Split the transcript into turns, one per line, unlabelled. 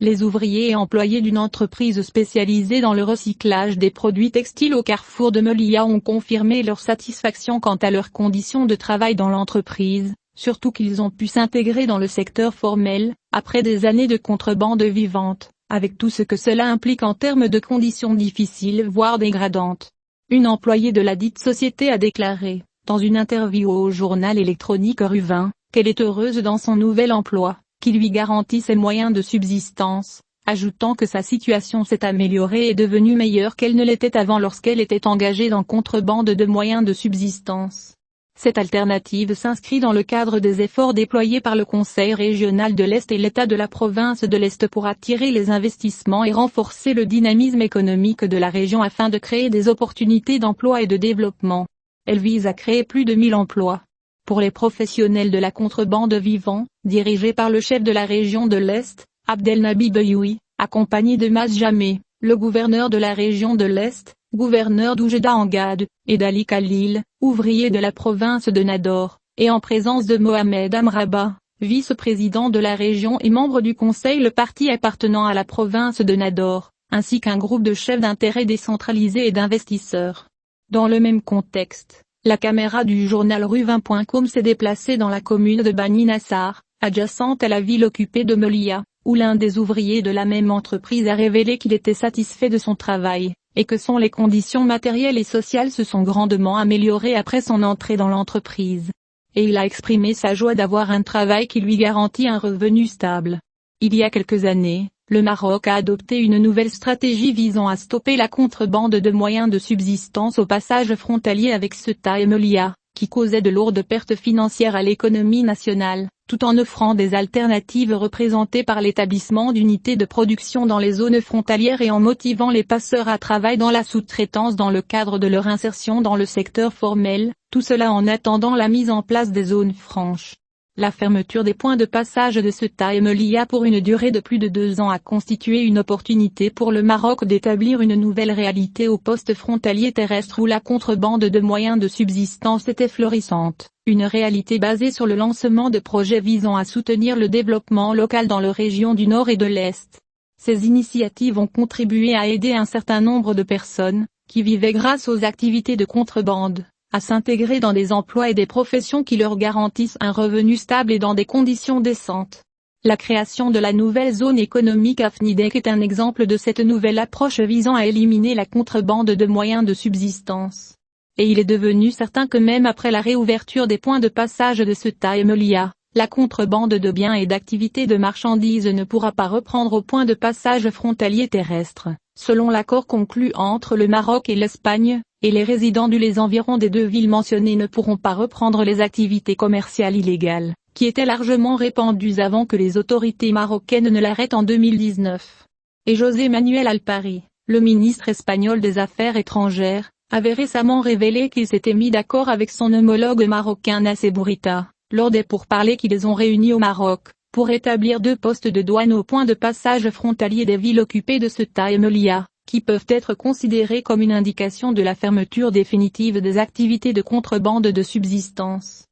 Les ouvriers et employés d'une entreprise spécialisée dans le recyclage des produits textiles au carrefour de Melilla ont confirmé leur satisfaction quant à leurs conditions de travail dans l'entreprise, surtout qu'ils ont pu s'intégrer dans le secteur formel, après des années de contrebande vivante, avec tout ce que cela implique en termes de conditions difficiles voire dégradantes. Une employée de la dite société a déclaré, dans une interview au journal électronique Ruvin, qu'elle est heureuse dans son nouvel emploi, qui lui garantit ses moyens de subsistance, ajoutant que sa situation s'est améliorée et est devenue meilleure qu'elle ne l'était avant lorsqu'elle était engagée dans contrebande de moyens de subsistance. Cette alternative s'inscrit dans le cadre des efforts déployés par le Conseil régional de l'Est et l'État de la province de l'Est pour attirer les investissements et renforcer le dynamisme économique de la région afin de créer des opportunités d'emploi et de développement. Elle vise à créer plus de 1000 emplois. Pour les professionnels de la contrebande vivant, dirigés par le chef de la région de l'Est, Abdelnaby Beyoui, accompagné de Mas Jamé, le gouverneur de la région de l'Est, gouverneur d'Oujda Angad, et d'Ali Khalil, ouvrier de la province de Nador, et en présence de Mohamed Amraba, vice-président de la région et membre du conseil le parti appartenant à la province de Nador, ainsi qu'un groupe de chefs d'intérêt décentralisés et d'investisseurs. Dans le même contexte, la caméra du journal Ruvin.com s'est déplacée dans la commune de Bani Nassar, adjacente à la ville occupée de Melilla, où l'un des ouvriers de la même entreprise a révélé qu'il était satisfait de son travail, et que les conditions matérielles et sociales se sont grandement améliorées après son entrée dans l'entreprise. Et il a exprimé sa joie d'avoir un travail qui lui garantit un revenu stable. Il y a quelques années, le Maroc a adopté une nouvelle stratégie visant à stopper la contrebande de moyens de subsistance au passage frontalier avec Ceuta et Melilla, qui causait de lourdes pertes financières à l'économie nationale, tout en offrant des alternatives représentées par l'établissement d'unités de production dans les zones frontalières et en motivant les passeurs à travailler dans la sous-traitance dans le cadre de leur insertion dans le secteur formel, tout cela en attendant la mise en place des zones franches. La fermeture des points de passage de Ceuta et Melilla pour une durée de plus de 2 ans a constitué une opportunité pour le Maroc d'établir une nouvelle réalité au poste frontalier terrestre où la contrebande de moyens de subsistance était florissante, une réalité basée sur le lancement de projets visant à soutenir le développement local dans les régions du Nord et de l'Est. Ces initiatives ont contribué à aider un certain nombre de personnes, qui vivaient grâce aux activités de contrebande, à s'intégrer dans des emplois et des professions qui leur garantissent un revenu stable et dans des conditions décentes. La création de la nouvelle zone économique Afnidek est un exemple de cette nouvelle approche visant à éliminer la contrebande de moyens de subsistance. Et il est devenu certain que même après la réouverture des points de passage de Ceuta et Melilla, la contrebande de biens et d'activités de marchandises ne pourra pas reprendre au point de passage frontalier terrestre, selon l'accord conclu entre le Maroc et l'Espagne. Et les résidents les environs des 2 villes mentionnées ne pourront pas reprendre les activités commerciales illégales, qui étaient largement répandues avant que les autorités marocaines ne l'arrêtent en 2019. Et José Manuel Alpari, le ministre espagnol des Affaires étrangères, avait récemment révélé qu'il s'était mis d'accord avec son homologue marocain Nassé Bourita, lors des pourparlers qu'ils ont réunis au Maroc, pour établir 2 postes de douane au point de passage frontalier des villes occupées de Ceuta et Melilla, qui peuvent être considérés comme une indication de la fermeture définitive des activités de contrebande de subsistance.